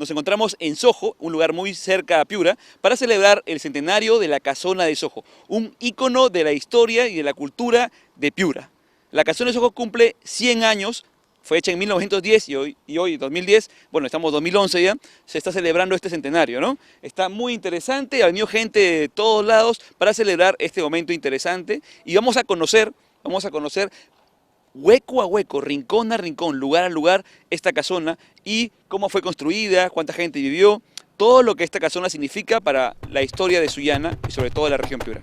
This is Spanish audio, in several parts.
Nos encontramos en Soho, un lugar muy cerca a Piura, para celebrar el centenario de la Casona de Soho, un ícono de la historia y de la cultura de Piura. La Casona de Soho cumple 100 años, fue hecha en 1910 y hoy 2010, bueno, estamos en 2011 ya, se está celebrando este centenario, ¿no? Está muy interesante, ha venido gente de todos lados para celebrar este momento interesante y vamos a conocer hueco a hueco, rincón a rincón, lugar a lugar, esta casona y cómo fue construida, cuánta gente vivió, todo lo que esta casona significa para la historia de Sullana y sobre todo de la región Piura.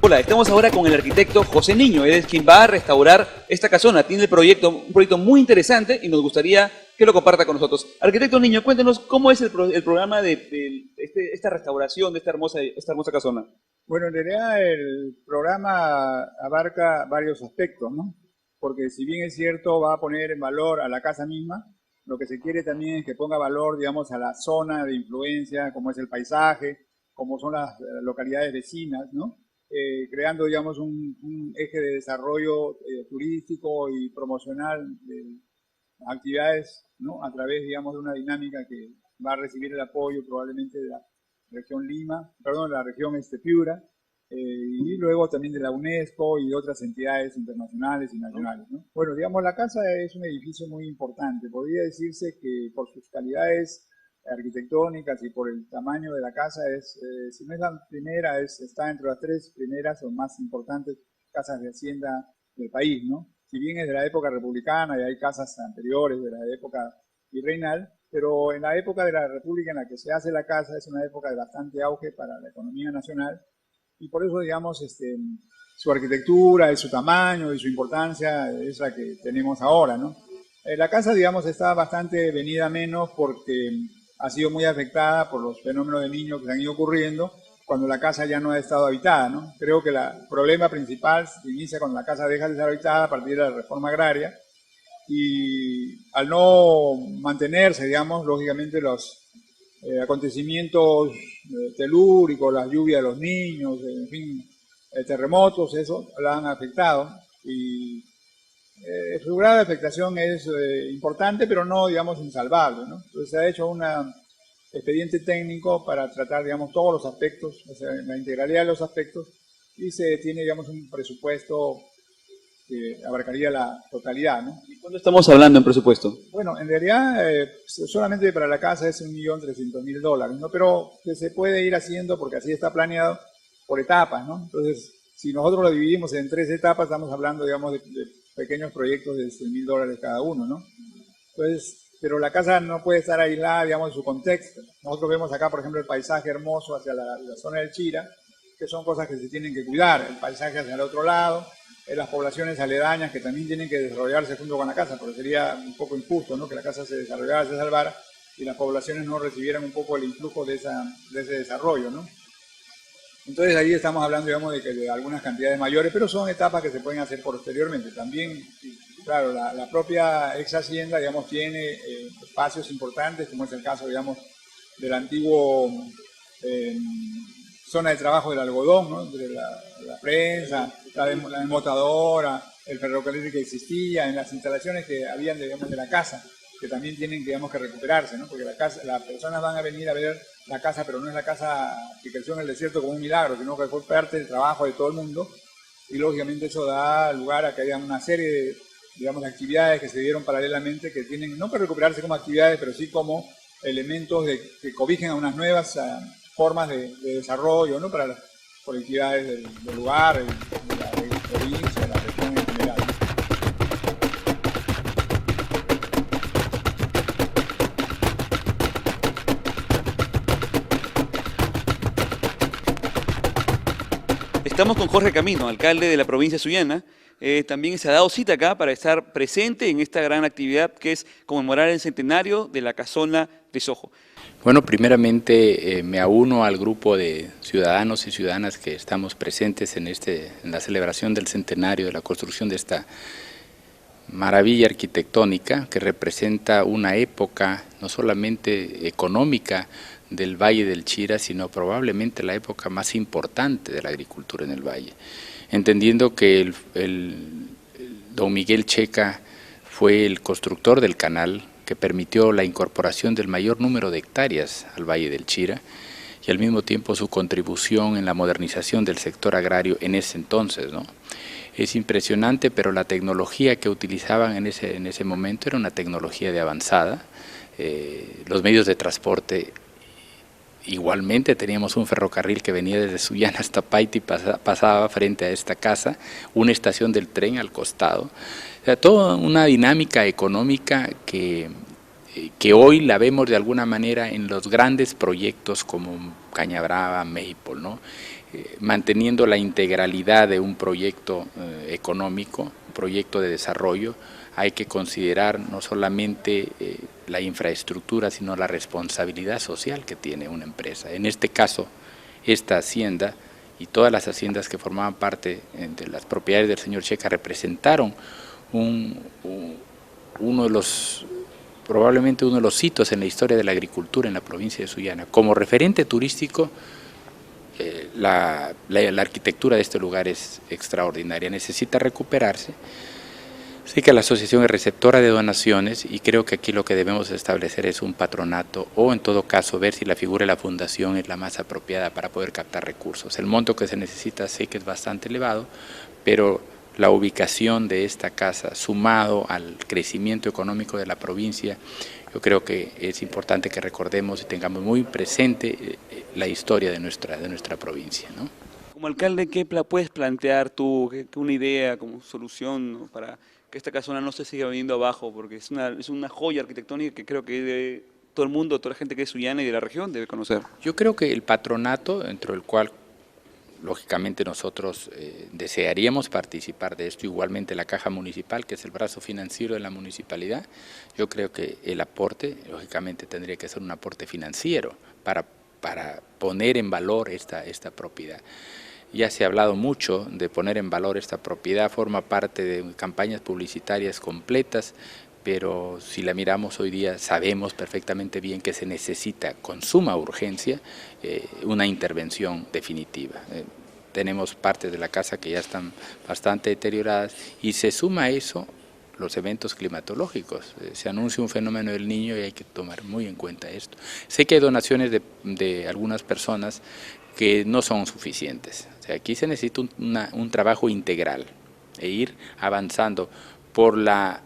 Hola, estamos ahora con el arquitecto José Niño, él es quien va a restaurar esta casona, tiene un proyecto muy interesante y nos gustaría que lo comparta con nosotros. Arquitecto Niño, cuéntenos cómo es el programa de esta restauración de esta hermosa casona. Bueno, en realidad el programa abarca varios aspectos, ¿no? Porque si bien es cierto, va a poner en valor a la casa misma, lo que se quiere también es que ponga valor, digamos, a la zona de influencia, como es el paisaje, como son las localidades vecinas, ¿no? Creando, digamos, un eje de desarrollo turístico y promocional de actividades, ¿no? A través, digamos, de una dinámica que va a recibir el apoyo probablemente de la región Lima, perdón, la región Piura, y luego también de la UNESCO y de otras entidades internacionales y nacionales, ¿no? Bueno, digamos, la casa es un edificio muy importante. Podría decirse que por sus calidades arquitectónicas y por el tamaño de la casa si no es la primera, está entre las tres primeras o más importantes casas de hacienda del país, ¿no? Si bien es de la época republicana y hay casas anteriores de la época virreinal, pero en la época de la República en la que se hace la casa es una época de bastante auge para la economía nacional y por eso, digamos, su arquitectura y su tamaño y su importancia es la que tenemos ahora, ¿no? La casa, digamos, está bastante venida a menos porque ha sido muy afectada por los fenómenos de niños que se han ido ocurriendo cuando la casa ya no ha estado habitada, ¿no? Creo que el problema principal se inicia cuando la casa deja de estar habitada a partir de la reforma agraria y al no mantenerse, digamos, lógicamente los acontecimientos telúricos, las lluvias de los niños, en fin, terremotos, eso la han afectado y su grado de afectación es importante, pero no, digamos, insalvable, ¿no? Entonces se ha hecho un expediente técnico para tratar, digamos, todos los aspectos, o sea, la integralidad de los aspectos, y se tiene, digamos, un presupuesto que abarcaría la totalidad, ¿no? ¿Y cuánto estamos hablando en presupuesto? Bueno, en realidad solamente para la casa es $1.300.000, ¿no? Pero que se puede ir haciendo, porque así está planeado, por etapas, ¿no? Entonces, si nosotros lo dividimos en 3 etapas, estamos hablando, digamos, de pequeños proyectos de $100.000 cada uno, ¿no? Entonces, pero la casa no puede estar aislada, digamos, de su contexto. Nosotros vemos acá, por ejemplo, el paisaje hermoso hacia la zona del Chira, que son cosas que se tienen que cuidar, el paisaje hacia el otro lado, las poblaciones aledañas que también tienen que desarrollarse junto con la casa, porque sería un poco injusto, ¿no? Que la casa se desarrollara, se salvara, y las poblaciones no recibieran un poco el influjo de ese desarrollo, ¿no? Entonces ahí estamos hablando, digamos, de algunas cantidades mayores, pero son etapas que se pueden hacer posteriormente. También, claro, la propia ex hacienda, digamos, tiene espacios importantes, como es el caso, digamos, del antiguo zona de trabajo del algodón, ¿no? De la prensa, la desmotadora, el ferrocarril que existía, en las instalaciones que habían, digamos, de la casa, que también tienen, digamos, que recuperarse, ¿no? Porque las personas van a venir a ver la casa, pero no es la casa que creció en el desierto como un milagro, sino que fue parte del trabajo de todo el mundo, y lógicamente eso da lugar a que haya una serie de, digamos, actividades que se dieron paralelamente que tienen, no para recuperarse como actividades, pero sí como elementos que cobijen a unas nuevas formas de desarrollo, ¿no? Para las colectividades del lugar, de la provincia, de la región en general. Estamos con Jorge Camino, alcalde de la provincia de Sullana. También se ha dado cita acá para estar presente en esta gran actividad que es conmemorar el centenario de la Casona de Soho. Bueno, primeramente me auno al grupo de ciudadanos y ciudadanas que estamos presentes en la celebración del centenario de la construcción de esta maravilla arquitectónica que representa una época no solamente económica del Valle del Chira, sino probablemente la época más importante de la agricultura en el valle. Entendiendo que don Miguel Checa fue el constructor del canal que permitió la incorporación del mayor número de hectáreas al Valle del Chira y al mismo tiempo su contribución en la modernización del sector agrario en ese entonces, ¿no? Es impresionante, pero la tecnología que utilizaban en ese momento era una tecnología de avanzada. Los medios de transporte, igualmente teníamos un ferrocarril que venía desde Sullana hasta Paita y pasaba frente a esta casa, una estación del tren al costado. O sea, toda una dinámica económica que hoy la vemos de alguna manera en los grandes proyectos como Cañabrava, Maple, ¿no? Manteniendo la integralidad de un proyecto económico, un proyecto de desarrollo. Hay que considerar no solamente la infraestructura, sino la responsabilidad social que tiene una empresa. En este caso, esta hacienda y todas las haciendas que formaban parte de las propiedades del señor Checa representaron probablemente uno de los hitos en la historia de la agricultura en la provincia de Sullana. Como referente turístico, la arquitectura de este lugar es extraordinaria, necesita recuperarse. Así que la asociación es receptora de donaciones y creo que aquí lo que debemos establecer es un patronato o en todo caso ver si la figura de la fundación es la más apropiada para poder captar recursos. El monto que se necesita sé que es bastante elevado, pero la ubicación de esta casa sumado al crecimiento económico de la provincia, yo creo que es importante que recordemos y tengamos muy presente la historia de nuestra provincia, ¿no? Como alcalde, ¿qué puedes plantear tú, una idea como solución, ¿no?, para que esta casona no se siga viniendo abajo? Porque es una joya arquitectónica que creo que todo el mundo, toda la gente que es sullana y de la región debe conocer. Yo creo que el patronato, dentro del cual lógicamente nosotros desearíamos participar de esto, igualmente la Caja Municipal, que es el brazo financiero de la municipalidad, yo creo que el aporte, lógicamente, tendría que ser un aporte financiero para poner en valor esta propiedad. Ya se ha hablado mucho de poner en valor esta propiedad, forma parte de campañas publicitarias completas, pero si la miramos hoy día sabemos perfectamente bien que se necesita con suma urgencia una intervención definitiva. Tenemos partes de la casa que ya están bastante deterioradas y se suma a eso los eventos climatológicos. Se anuncia un fenómeno del Niño y hay que tomar muy en cuenta esto. Sé que hay donaciones de algunas personas que no son suficientes. O sea, aquí se necesita un trabajo integral e ir avanzando. Por las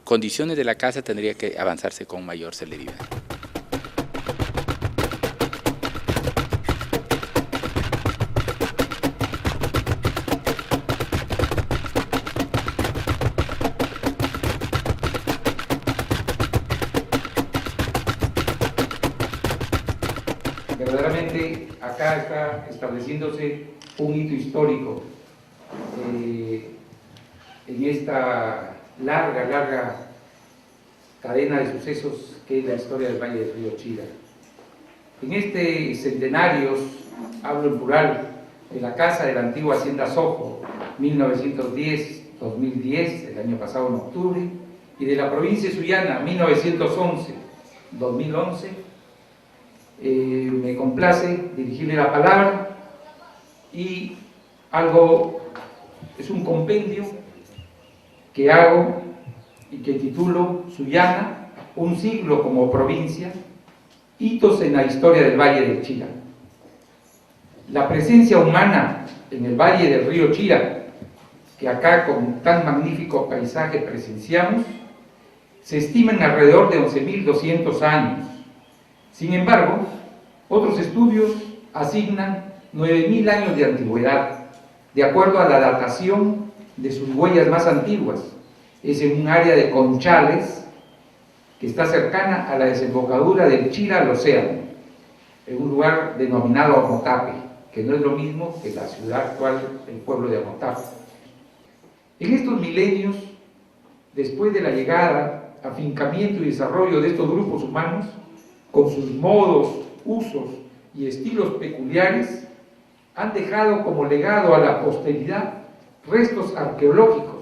condiciones de la casa tendría que avanzarse con mayor celeridad. Verdaderamente acá está estableciéndose un hito histórico en esta larga cadena de sucesos que es la historia del Valle del Río Chira. En este centenario, hablo en plural, de la Casa de la Antigua Hacienda Sojo, 1910-2010, el año pasado en octubre, y de la provincia de Sullana, 1911-2011, me complace dirigirle la palabra y es un compendio que hago y que titulo Sullana, un siglo como provincia, hitos en la historia del Valle del Chira. La presencia humana en el Valle del Río Chira, que acá con tan magnífico paisaje presenciamos, se estima en alrededor de 11.200 años. Sin embargo, otros estudios asignan 9.000 años de antigüedad, de acuerdo a la datación de sus huellas más antiguas. Es en un área de conchales que está cercana a la desembocadura del Chira al océano, en un lugar denominado Amotape, que no es lo mismo que la ciudad actual, el pueblo de Amotape. En estos milenios, después de la llegada, afincamiento y desarrollo de estos grupos humanos, con sus modos, usos y estilos peculiares, han dejado como legado a la posteridad restos arqueológicos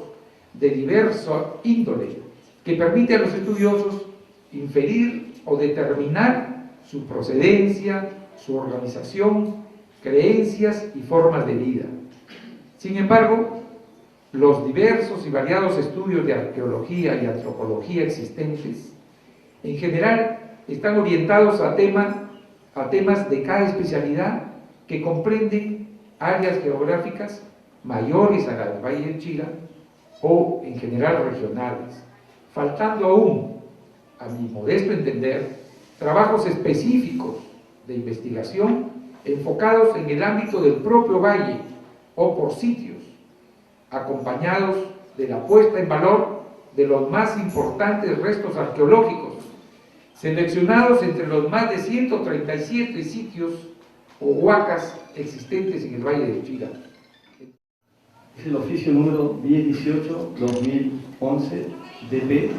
de diversa índole que permite a los estudiosos inferir o determinar su procedencia, su organización, creencias y formas de vida. Sin embargo, los diversos y variados estudios de arqueología y antropología existentes, en general, están orientados a temas de cada especialidad que comprenden áreas geográficas mayores a la del Valle del Chila o, en general, regionales, faltando aún, a mi modesto entender, trabajos específicos de investigación enfocados en el ámbito del propio valle o por sitios, acompañados de la puesta en valor de los más importantes restos arqueológicos, seleccionados entre los más de 137 sitios o huacas existentes en el Valle del Chila. Es el oficio número 1018-2011 DP-M/CR.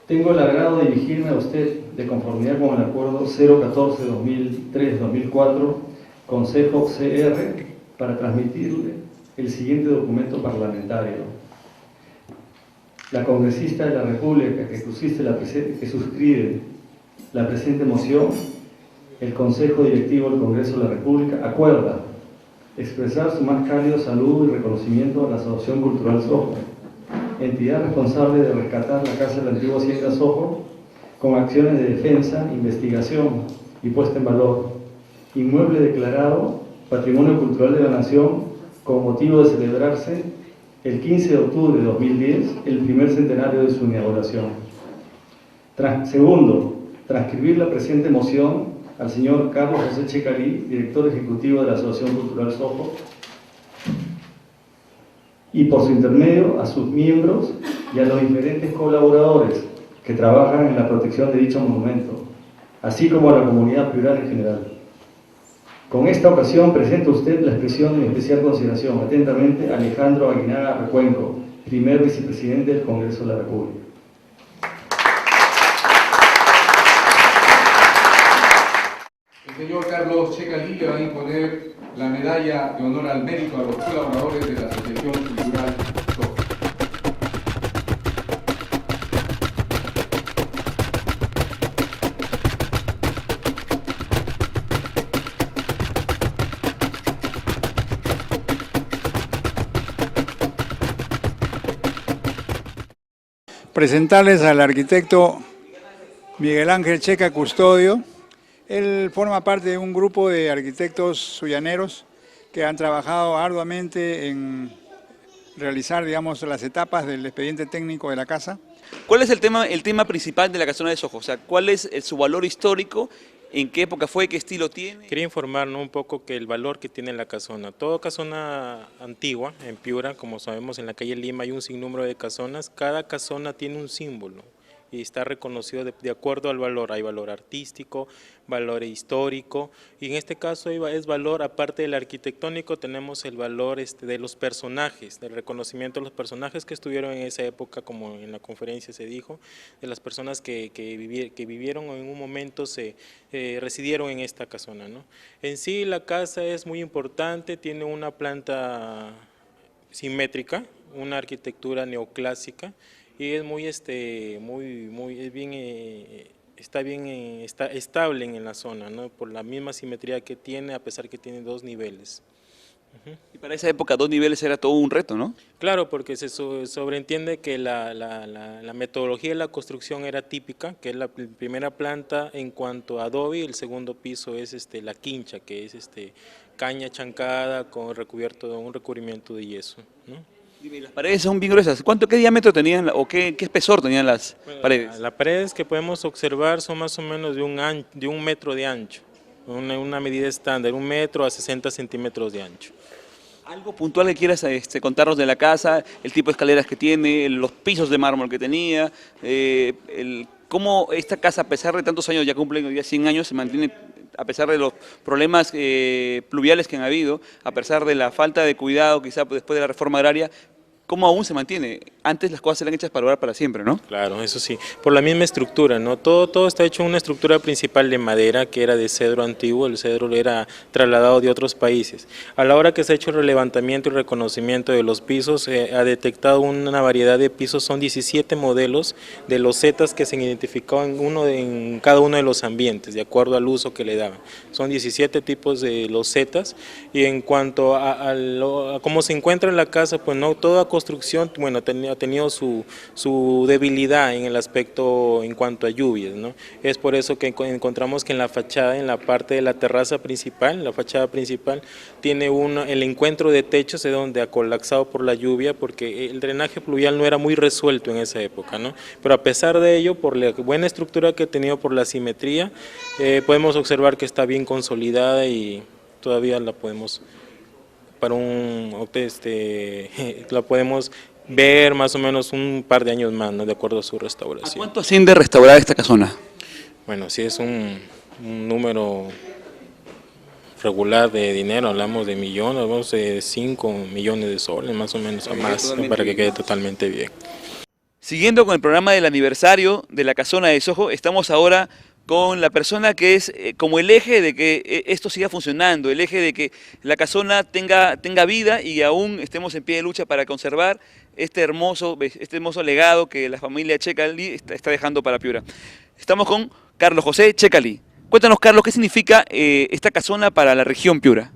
Tengo el agrado de dirigirme a usted de conformidad con el acuerdo 014-2003-2004 Consejo CR para transmitirle el siguiente documento parlamentario. La congresista de la República que suscribe la presente moción, el Consejo Directivo del Congreso de la República acuerda expresar su más cálido saludo y reconocimiento a la Asociación Cultural Sojo, entidad responsable de rescatar la Casa de la Antigua Hacienda Sojo con acciones de defensa, investigación y puesta en valor, inmueble declarado Patrimonio Cultural de la Nación con motivo de celebrarse el 15 de octubre de 2010, el primer centenario de su inauguración. Segundo, transcribir la presente moción al señor Carlos José Checalí, director ejecutivo de la Asociación Cultural Sojo, y por su intermedio a sus miembros y a los diferentes colaboradores que trabajan en la protección de dicho monumento, así como a la comunidad plural en general. Con esta ocasión presento a usted la expresión de mi especial consideración. Atentamente, Alejandro Aguinaga Recuenco, primer vicepresidente del Congreso de la República. El señor Carlos Checalí le va a imponer la medalla de honor al mérito a los colaboradores de la Asociación Cultural Sojo. Presentarles al arquitecto Miguel Ángel Checa Custodio. Él forma parte de un grupo de arquitectos suyaneros que han trabajado arduamente en realizar, digamos, las etapas del expediente técnico de la casa. ¿Cuál es el tema principal de la casona de Sojo? O sea, ¿cuál es su valor histórico? ¿En qué época fue? ¿Qué estilo tiene? Quería informarnos un poco que el valor que tiene la casona. Toda casona antigua en Piura, como sabemos en la calle Lima hay un sinnúmero de casonas, cada casona tiene un símbolo y está reconocido de acuerdo al valor. Hay valor artístico, valor histórico, y en este caso es valor, aparte del arquitectónico, tenemos el valor de los personajes, del reconocimiento de los personajes que estuvieron en esa época, como en la conferencia se dijo, de las personas que vivieron o en un momento residieron en esta casona, ¿no? En sí la casa es muy importante, tiene una planta simétrica, una arquitectura neoclásica, y es muy está estable en la zona, ¿no? Por la misma simetría que tiene, a pesar que tiene 2 niveles. Y para esa época 2 niveles era todo un reto, ¿no? Claro, porque se sobreentiende que la metodología de la construcción era típica, que es la primera planta en cuanto a adobe, y el segundo piso es la quincha, que es caña chancada con un recubrimiento de yeso, ¿no? Y las paredes son bien gruesas. ¿Qué diámetro tenían o qué espesor tenían las paredes? Las paredes que podemos observar son más o menos de 1 metro de ancho, una medida estándar, 1 metro a 60 centímetros de ancho. ¿Algo puntual que quieras contarnos de la casa, el tipo de escaleras que tiene, los pisos de mármol que tenía, cómo esta casa, a pesar de tantos años, ya cumplen ya 100 años, se mantiene, a pesar de los problemas pluviales que han habido, a pesar de la falta de cuidado quizá después de la reforma agraria, cómo aún se mantiene. Antes las cosas eran hechas para durar para siempre, ¿no? Claro, eso sí, por la misma estructura, ¿no? Todo está hecho en una estructura principal de madera que era de cedro antiguo, el cedro era trasladado de otros países. A la hora que se ha hecho el levantamiento y reconocimiento de los pisos, ha detectado una variedad de pisos, son 17 modelos de losetas que se identificaban en cada uno de los ambientes, de acuerdo al uso que le daban. Son 17 tipos de losetas, y en cuanto a cómo se encuentra en la casa, pues no, toda construcción, bueno, ha tenido su debilidad en el aspecto en cuanto a lluvias, ¿no? Es por eso que encontramos que en la fachada, en la parte de la terraza principal, la fachada principal, tiene el encuentro de techos de donde ha colapsado por la lluvia, porque el drenaje pluvial no era muy resuelto en esa época, ¿no? Pero a pesar de ello, por la buena estructura que ha tenido, por la simetría, podemos observar que está bien consolidada y todavía la podemos la podemos ver más o menos un par de años más, ¿no? De acuerdo a su ¿A restauración. cuánto asciende restaurar esta casona? Bueno, si es un número regular de dinero, hablamos de millones, hablamos de 5 millones de soles más o menos, o más, para que quede totalmente bien. Siguiendo con el programa del aniversario de la casona de Soho, estamos ahora con la persona que es como el eje de que esto siga funcionando, el eje de que la casona tenga vida y aún estemos en pie de lucha para conservar este hermoso legado que la familia Checalí está dejando para Piura. Estamos con Carlos José Checalí. Cuéntanos, Carlos, ¿qué significa esta casona para la región Piura?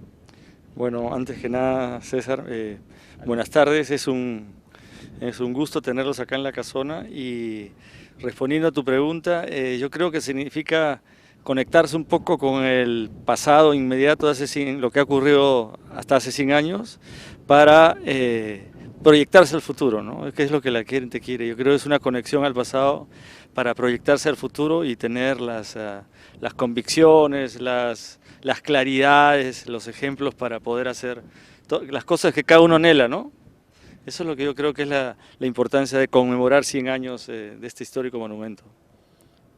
Bueno, antes que nada, César, buenas tardes, es un gusto tenerlos acá en la casona, y respondiendo a tu pregunta, yo creo que significa conectarse un poco con el pasado inmediato, lo que ha ocurrido hasta hace 100 años, para proyectarse al futuro, ¿no? ¿Qué es lo que la gente quiere? Yo creo que es una conexión al pasado para proyectarse al futuro y tener las convicciones, las claridades, los ejemplos para poder hacer las cosas que cada uno anhela, ¿no? Eso es lo que yo creo que es la importancia de conmemorar 100 años de este histórico monumento.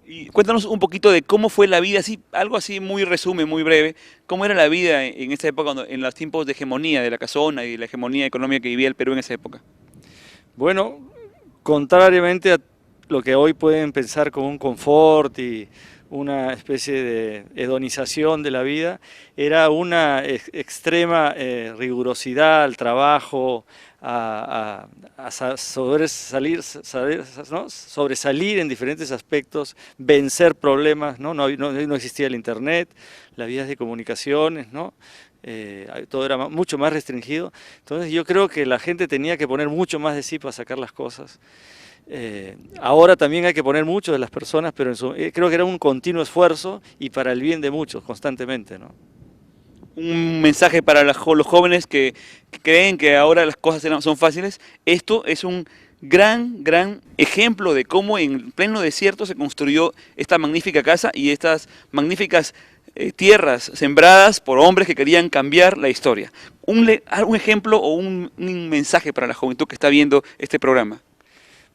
Y cuéntanos un poquito de cómo fue la vida, algo así muy resumen, muy breve, cómo era la vida en esta época, en los tiempos de hegemonía de la casona y la hegemonía económica que vivía el Perú en esa época. Bueno, contrariamente a lo que hoy pueden pensar como un confort y una especie de hedonización de la vida, era una extrema rigurosidad al trabajo, a sobresalir en diferentes aspectos, vencer problemas, ¿no? No existía el internet, las vías de comunicaciones, ¿no? Todo era mucho más restringido. Entonces yo creo que la gente tenía que poner mucho más de sí para sacar las cosas. Ahora también hay que poner mucho de las personas, pero creo que era un continuo esfuerzo y para el bien de muchos, constantemente, ¿no? Un mensaje para los jóvenes que creen que ahora las cosas son fáciles. Esto es un gran ejemplo de cómo en pleno desierto se construyó esta magnífica casa y estas magníficas tierras sembradas por hombres que querían cambiar la historia. Un ejemplo o un mensaje para la juventud que está viendo este programa.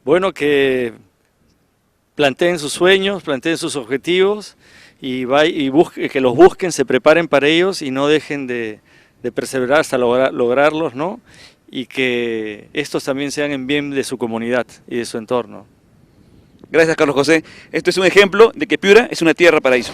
Bueno, que planteen sus sueños, planteen sus objetivos y que los busquen, se preparen para ellos y no dejen de perseverar hasta lograrlos, ¿no? Y que estos también sean en bien de su comunidad y de su entorno. Gracias, Carlos José. Esto es un ejemplo de que Piura es una tierra paraíso.